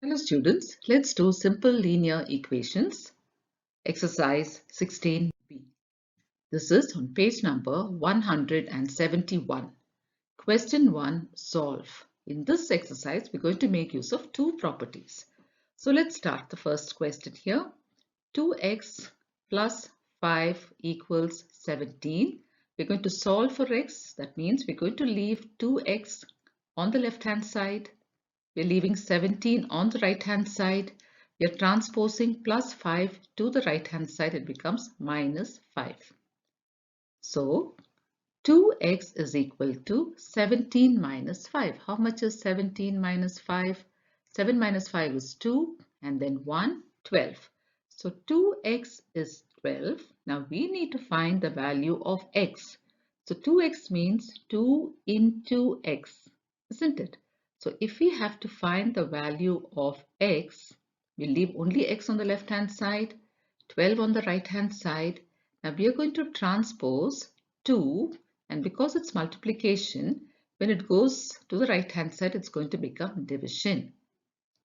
Hello students, let's do simple linear equations, exercise 16b. This is on page number 171. Question 1, solve. In this exercise, we're going to make use of two properties. So let's start the first question here. 2x plus 5 equals 17. We're going to solve for x. That means we're going to leave 2x on the left hand side. We're leaving 17 on the right hand side. We're transposing plus 5 to the right hand side. It becomes minus 5. So 2x is equal to 17 minus 5. How much is 17 minus 5? 7 minus 5 is 2 and then 1, 12. So 2x is 12. Now we need to find the value of x. So 2x means 2 into x, isn't it? So if we have to find the value of x, we leave only x on the left hand side, 12 on the right hand side. Now we are going to transpose 2, and because it's multiplication, when it goes to the right hand side, it's going to become division.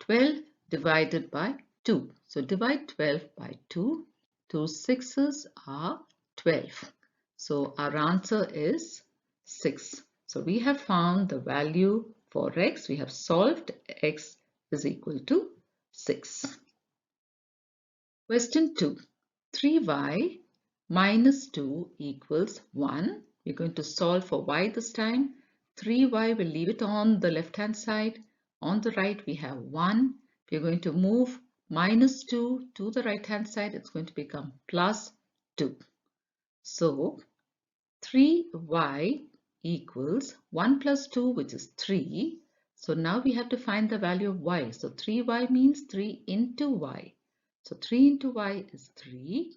12 divided by 2. So divide 12 by 2. 2 sixes are 12. So our answer is 6. So we have found the value for x. We have solved x is equal to 6. Question 2. 3y minus 2 equals 1. We're going to solve for y this time. 3y, we'll leave it on the left hand side. On the right, we have 1. We're going to move minus 2 to the right hand side. It's going to become plus 2. So 3y equals 1 plus 2, which is 3. So now we have to find the value of y. So 3y means 3 into y. So 3 into y is 3.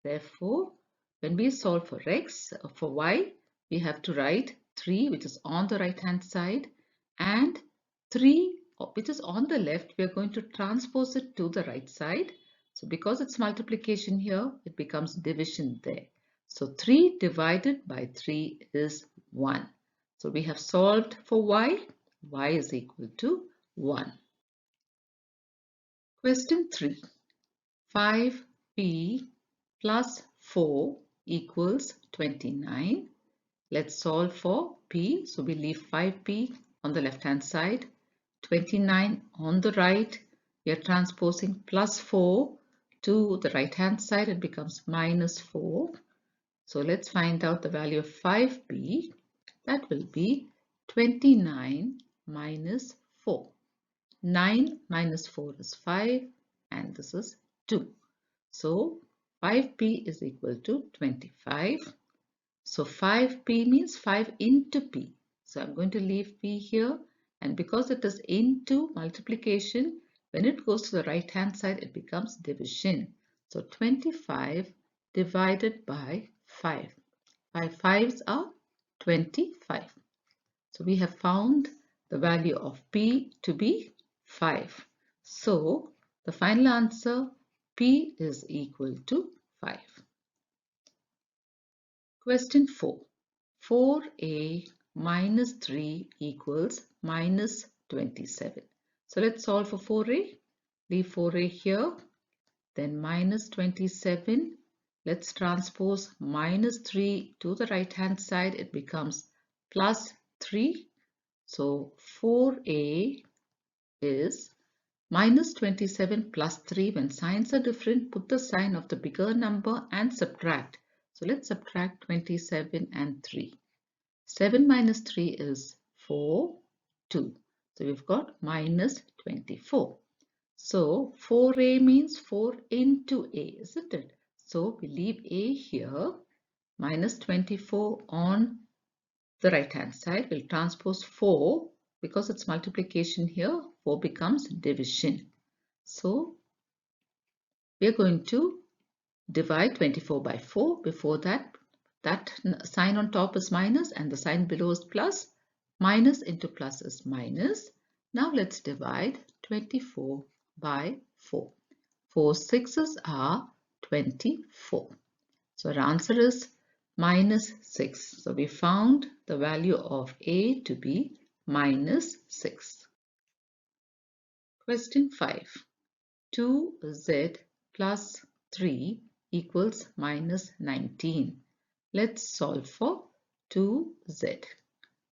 Therefore, when we solve for x, for y, we have to write 3, which is on the right hand side, and 3, which is on the left. We are going to transpose it to the right side. So because it's multiplication here, it becomes division there. So 3 divided by 3 is 1. So we have solved for y. Y is equal to 1. Question 3. 5p plus 4 equals 29. Let's solve for p. So we leave 5p on the left hand side, 29 on the right. We are transposing plus 4 to the right hand side. It becomes minus 4. So let's find out the value of 5p. That will be 29 minus 4. 9 minus 4 is 5 and this is 2. So 5p is equal to 25. So 5p means 5 into p. So I'm going to leave p here, and because it is into multiplication, when it goes to the right hand side, it becomes division. So 25 divided by 5. 5 fives are 25. So we have found the value of p to be 5. So the final answer, p is equal to 5. Question 4. 4a minus 3 equals minus 27. So let's solve for 4a. Leave 4a here. Then minus 27. Let's transpose minus 3 to the right hand side. It becomes plus 3. So 4a is minus 27 plus 3. When signs are different, put the sign of the bigger number and subtract. So let's subtract 27 and 3. 7 minus 3 is 4, 2. So we've got minus 24. So 4a means 4 into a, isn't it? So we leave a here, minus 24 on the right hand side. We'll transpose 4. Because it's multiplication here, 4 becomes division. So we're going to divide 24 by 4. Before that sign on top is minus and the sign below is plus. Minus into plus is minus. Now let's divide 24 by 4. 4 sixes are 24. So our answer is minus 6. So we found the value of a to be minus 6. Question 5. 2z plus 3 equals minus 19. Let's solve for 2z.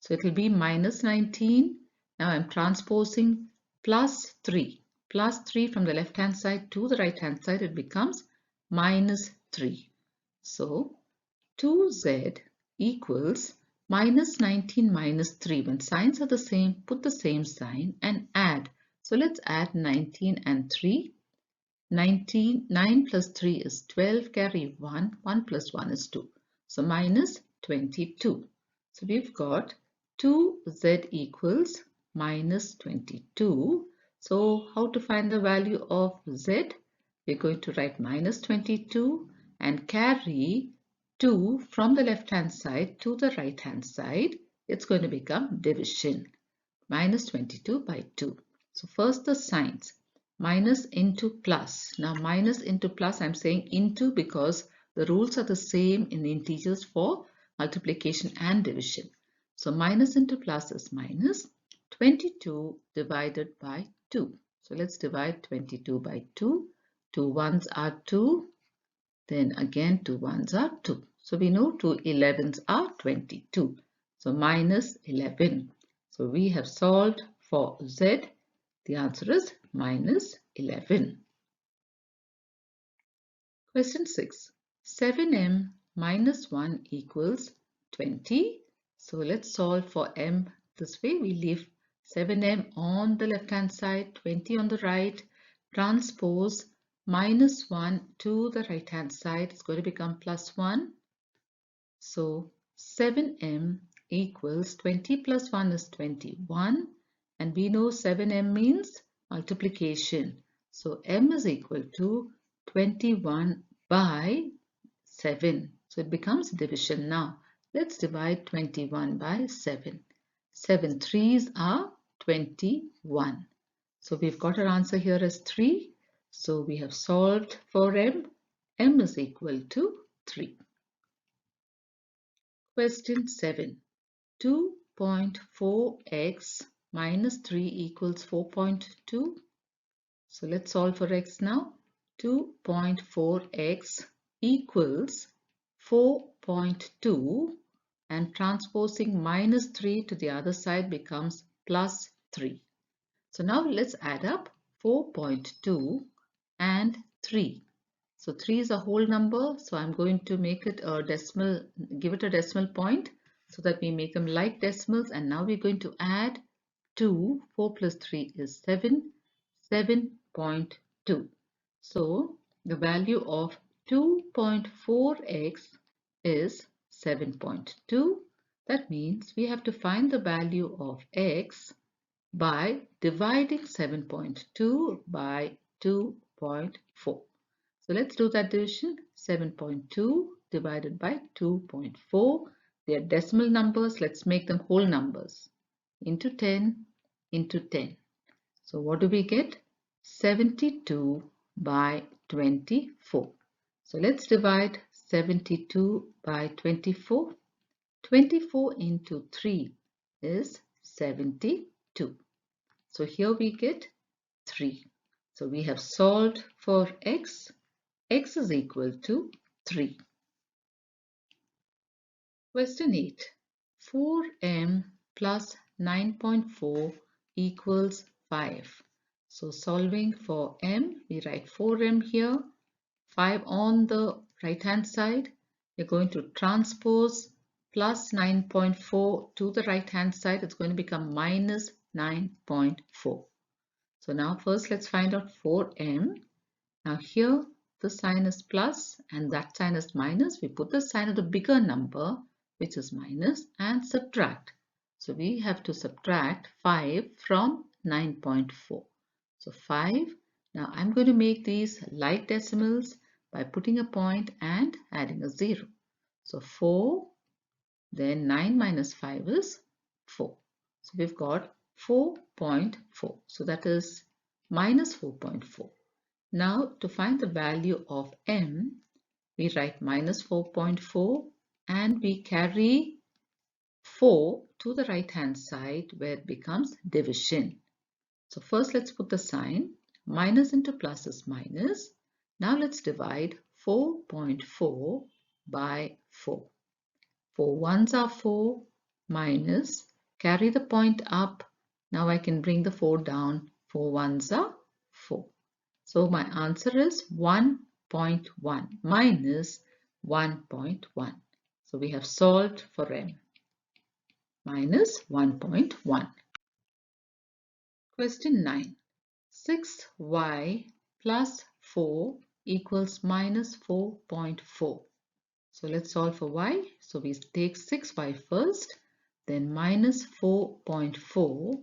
So it will be minus 19. Now I'm transposing plus 3. Plus 3 from the left hand side to the right hand side, it becomes minus 3. So 2z equals minus 19 minus 3. When signs are the same, put the same sign and add. So let's add 19 and 3. 19, 9 plus 3 is 12, carry 1, 1 plus 1 is 2. So minus 22. So we've got 2z equals minus 22. So how to find the value of z? We're going to write minus 22 and carry 2 from the left hand side to the right hand side. It's going to become division. Minus 22 by 2. So first the signs. Minus into plus. Now minus into plus, I'm saying into because the rules are the same in the integers for multiplication and division. So minus into plus is minus 22 divided by 2. So let's divide 22 by 2. 2 ones are 2. Then again 2 ones are 2. So we know 2 11s are 22. So minus 11. So we have solved for z. The answer is minus 11. Question 6. 7m minus 1 equals 20. So let's solve for m this way. We leave 7m on the left hand side, 20 on the right. Transpose minus 1 to the right hand side. It's going to become plus 1. So 7m equals 20 plus 1 is 21. And we know 7m means multiplication. So m is equal to 21 by 7. So it becomes division now. Let's divide 21 by 7. 7 threes are 21. So we've got our answer here as 3. So we have solved for m. M is equal to 3. Question 7. 2.4x minus 3 equals 4.2. So let's solve for x now. 2.4x equals 4.2 and transposing minus 3 to the other side becomes plus 3. So now let's add up 4.2 and 3. So 3 is a whole number, so I'm going to make it a decimal, give it a decimal point so that we make them like decimals. And now we're going to add 2. 4 plus 3 is 7, 7.2. So the value of 2.4x is 7.2. That means we have to find the value of x by dividing 7.2 by 2.4. So let's do that division. 7.2 divided by 2.4. They are decimal numbers. Let's make them whole numbers. Into 10 into 10. So what do we get? 72 by 24. So let's divide 72 by 24. 24 into 3 is 72. So here we get 3. So we have solved for x. X is equal to 3. Question 8. 4m plus 9.4 equals 5. So solving for m, we write 4m here, 5 on the right hand side. We're going to transpose plus 9.4 to the right hand side. It's going to become minus 9.4. So now first let's find out 4m. Now here the sign is plus and that sign is minus. We put the sign of the bigger number, which is minus, and subtract. So we have to subtract 5 from 9.4. So 5. Now I'm going to make these like decimals by putting a point and adding a 0. So 4, then 9 minus 5 is 4. So we've got 4.4. So that is minus 4.4. Now to find the value of m, we write minus 4.4 and we carry 4 to the right hand side where it becomes division. So first let's put the sign. Minus into plus is minus. Now let's divide 4.4 by 4. 4 ones are 4 minus, carry the point up. Now I can bring the 4 down. 4 ones are 4. So my answer is 1.1 minus 1.1. So we have solved for m. Minus 1.1. Question 9. 6y plus 4 equals minus 4.4. So let's solve for y. So we take 6y first, then minus 4.4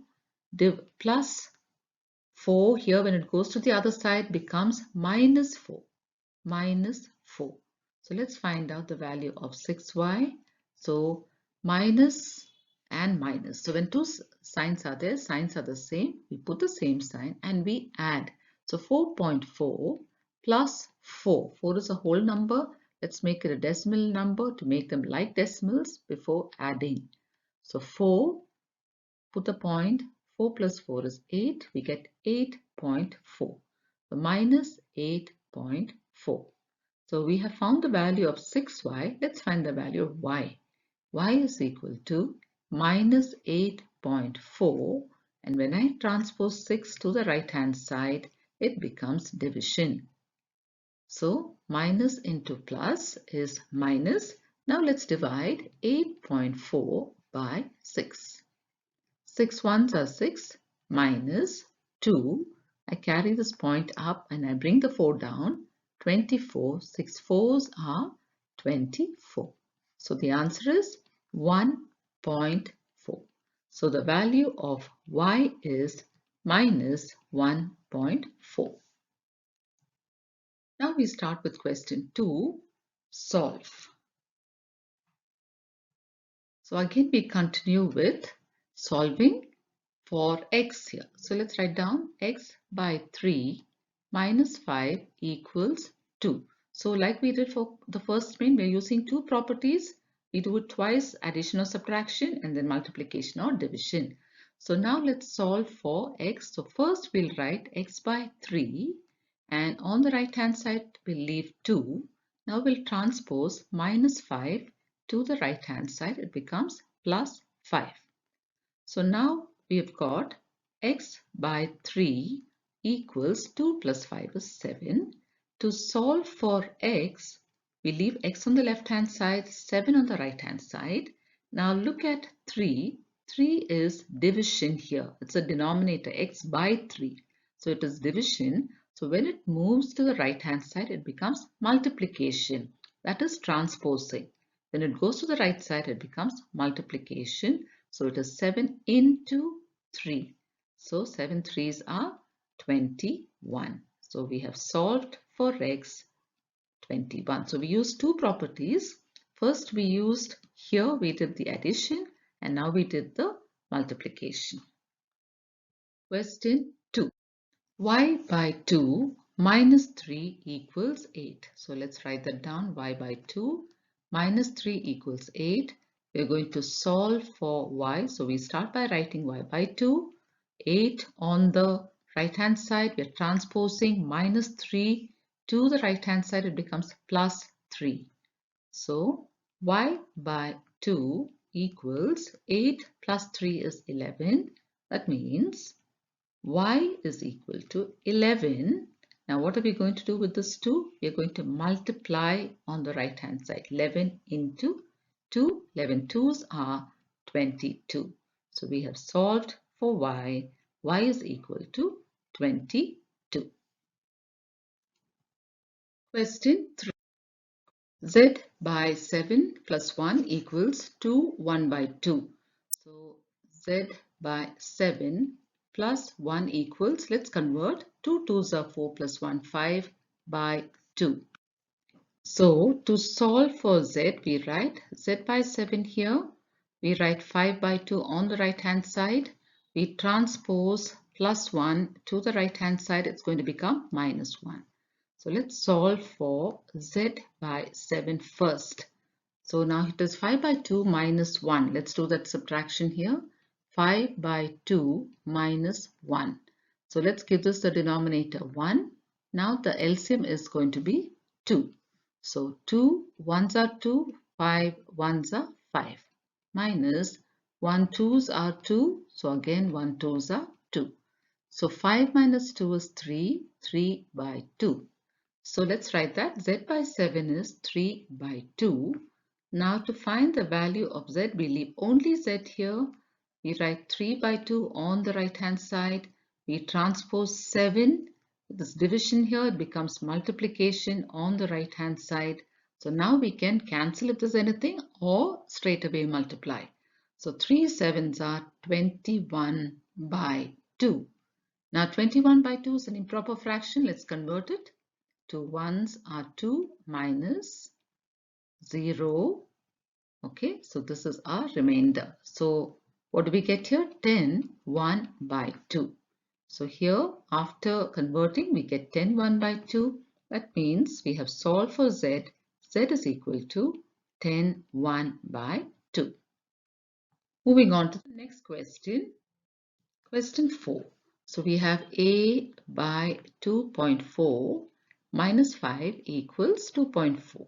plus 4 here when it goes to the other side becomes minus 4. Minus 4. So let's find out the value of 6y. So minus and minus. So when two signs are there, signs are the same. We put the same sign and we add. So 4.4 plus 4. 4 is a whole number. Let's make it a decimal number to make them like decimals before adding. So 4, put the point. 4 plus 4 is 8. We get 8.4. So minus 8.4. So we have found the value of 6y. Let's find the value of y. Y is equal to minus 8.4, and when I transpose 6 to the right hand side, it becomes division. So minus into plus is minus. Now let's divide 8.4 by 6. 6 ones are 6 minus 2. I carry this point up and I bring the 4 down. 24. 6 fours are 24. So the answer is 1.4. So the value of y is minus 1.4. Now we start with question 2. Solve. So again we continue with solving for x here. So let's write down x by 3 minus 5 equals 2. So like we did for the first main, we're using two properties. We do it twice, addition or subtraction, and then multiplication or division. So now let's solve for x. So first we'll write x by 3, and on the right hand side we'll leave 2. Now we'll transpose minus 5 to the right hand side. It becomes plus 5. So now we have got x by 3 equals 2 plus 5 is 7. To solve for x, we leave x on the left hand side, 7 on the right hand side. Now look at 3. 3 is division here. It's a denominator, x by 3. So it is division. So when it moves to the right hand side, it becomes multiplication. That is transposing. When it goes to the right side, it becomes multiplication. So it is 7 into 3. So 7 threes are 21. So we have solved for x 21. So we used two properties. First we used here we did the addition and now we did the multiplication. Question 2. Y by 2 minus 3 equals 8. So let's write that down. Y by 2 minus 3 equals 8. We're going to solve for y. So we start by writing y by 2. 8 on the right hand side. We're transposing minus 3 to the right hand side. It becomes plus 3. So y by 2 equals 8 plus 3 is 11. That means y is equal to 11. Now what are we going to do with this 2? We are going to multiply on the right hand side. 11 into 2. 11 twos are 22. So we have solved for y. Y is equal to 22. Question 3. Z by 7 plus 1 equals 2, 1 by 2. So Z by 7 plus 1 equals, let's convert, 2 2s are 4 plus 1, 5 by 2. So to solve for Z, we write Z by 7 here. We write 5 by 2 on the right hand side. We transpose plus 1 to the right hand side. It's going to become minus 1. So let's solve for Z by 7 first. So now it is 5 by 2 minus 1. Let's do that subtraction here. 5 by 2 minus 1. So let's give this the denominator 1. Now the LCM is going to be 2. So 2 ones are 2, 5 ones are 5. Minus 1 twos are 2. So again 1 twos are 2. So 5 minus 2 is 3, 3 by 2. So let's write that z by 7 is 3 by 2. Now to find the value of z, we leave only z here. We write 3 by 2 on the right hand side. We transpose 7. This division here, it becomes multiplication on the right hand side. So now we can cancel if there's anything or straight away multiply. So 3 sevens are 21 by 2. Now 21 by 2 is an improper fraction. Let's convert it. 2 ones are 2 minus 0. Okay, so this is our remainder. So what do we get here? 10 1 by 2. So here after converting we get 10 1 by 2. That means we have solved for z. Z is equal to 10 1 by 2. Moving on to the next question. Question 4. So we have a by 2.4 minus 5 equals 2.4.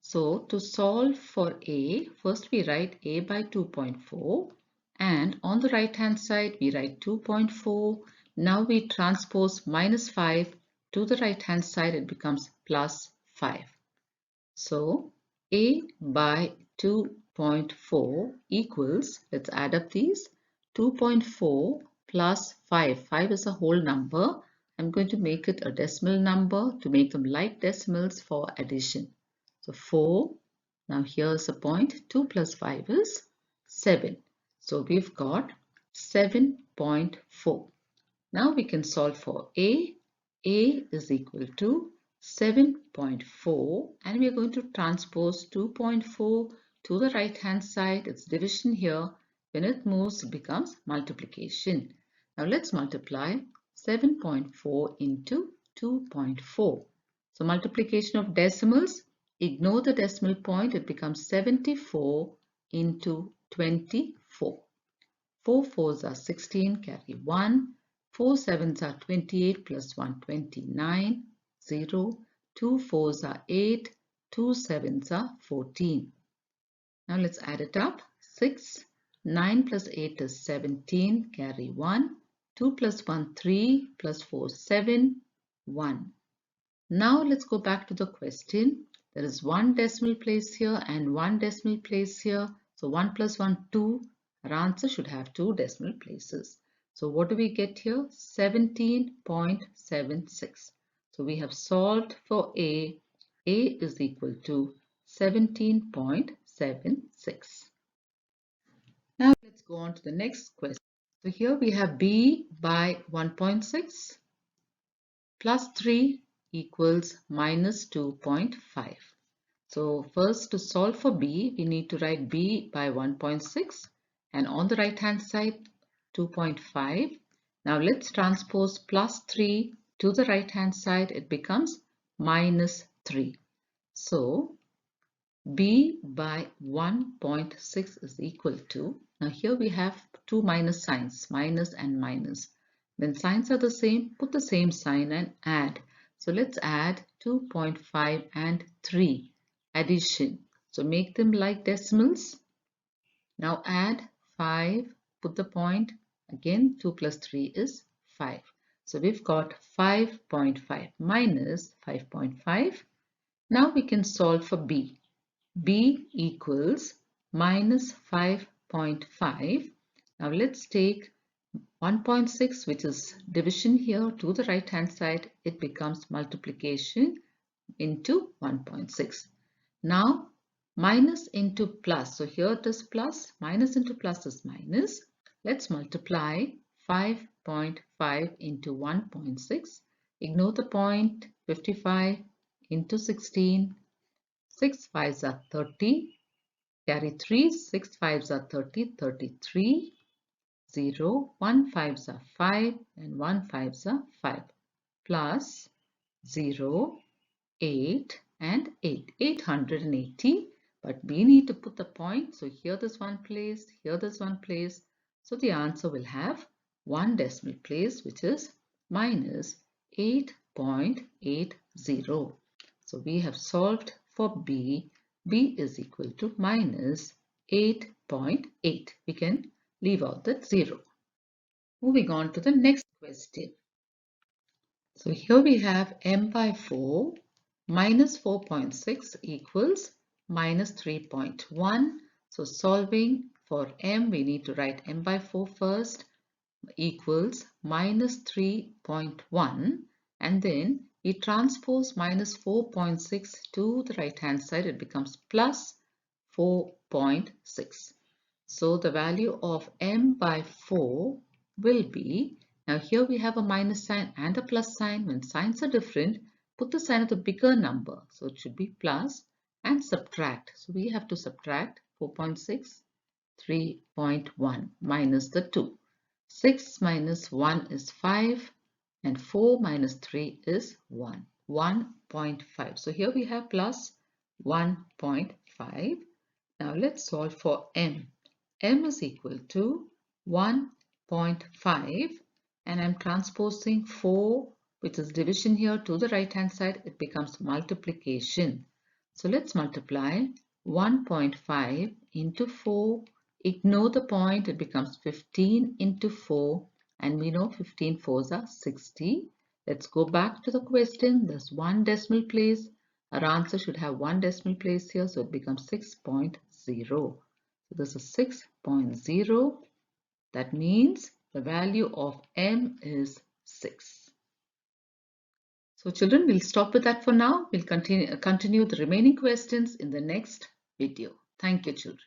So to solve for a, first we write a by 2.4 and on the right hand side we write 2.4. Now we transpose minus 5 to the right hand side, it becomes plus 5. So a by 2.4 equals, let's add up these, 2.4 plus 5. 5 is a whole number. I'm going to make it a decimal number to make them like decimals for addition. So 4. Now here's a point. 2 plus 5 is 7. So we've got 7.4. Now we can solve for a. A is equal to 7.4 and we are going to transpose 2.4 to the right hand side. It's division here. When it moves, it becomes multiplication. Now let's multiply 7.4 into 2.4. So multiplication of decimals, ignore the decimal point, it becomes 74 into 24. 4 fours are 16, carry 1. 4 sevens are 28 plus 1, 29. 0. 2 fours are 8. 2 sevens are 14. Now let's add it up. 6. 9 plus 8 is 17. Carry 1. 2 plus 1, 3. Plus 4, 7. 1. Now let's go back to the question. There is one decimal place here and one decimal place here. So 1 plus 1, 2. Our answer should have two decimal places. So what do we get here? 17.76. So we have solved for A. A is equal to 17.76. Now let's go on to the next question. So here we have B by 1.6 plus 3 equals minus 2.5. So first to solve for B, we need to write B by 1.6 and on the right hand side 2.5. Now let's transpose plus 3 to the right hand side, it becomes minus 3. So B by 1.6 is equal to, now here we have two minus signs, minus and minus. When signs are the same, put the same sign and add. So let's add 2.5 and 3, addition. So make them like decimals. Now add 5, put the point, again 2 plus 3 is 5. So we've got 5.5 minus 5.5. Now we can solve for B. B equals minus 5.5. Now let's take 1.6, which is division here, to the right hand side. It becomes multiplication into 1.6. Now minus into plus. So here it is plus, minus into plus is minus. Let's multiply 5.5 into 1.6. Ignore the point, 55 into 16. 6 5s are 30, carry 3, 6 5s are 30, 33, 0, 1 5s are 5 and 1 5s are 5, plus 0, 8 and 8, 880, but we need to put the point, so here there's one place, here there's one place, so the answer will have one decimal place, which is minus 8.80. So we have solved for B. B is equal to minus 8.8. We can leave out that 0. Moving on to the next question. So here we have m by 4 minus 4.6 equals minus 3.1. So solving for m, we need to write m by 4 first, equals minus 3.1, and then we transpose minus 4.6 to the right hand side. It becomes plus 4.6. So the value of m by 4 will be, now here we have a minus sign and a plus sign. When signs are different, put the sign of the bigger number. So it should be plus and subtract. So we have to subtract 4.6, 3.1 minus the 2. 6 minus 1 is 5 and 4 minus 3 is 1. 1.5. So here we have plus 1.5. Now let's solve for m. M is equal to 1.5 and I'm transposing 4, which is division here, to the right hand side. It becomes multiplication. So let's multiply 1.5 into 4. Ignore the point, it becomes 15 into 4 and we know 15 fours are 60. Let's go back to the question. There's one decimal place. Our answer should have one decimal place here, so it becomes 6.0. So this is 6.0. That means the value of m is 6. So children, we'll stop with that for now. We'll continue the remaining questions in the next video. Thank you, children.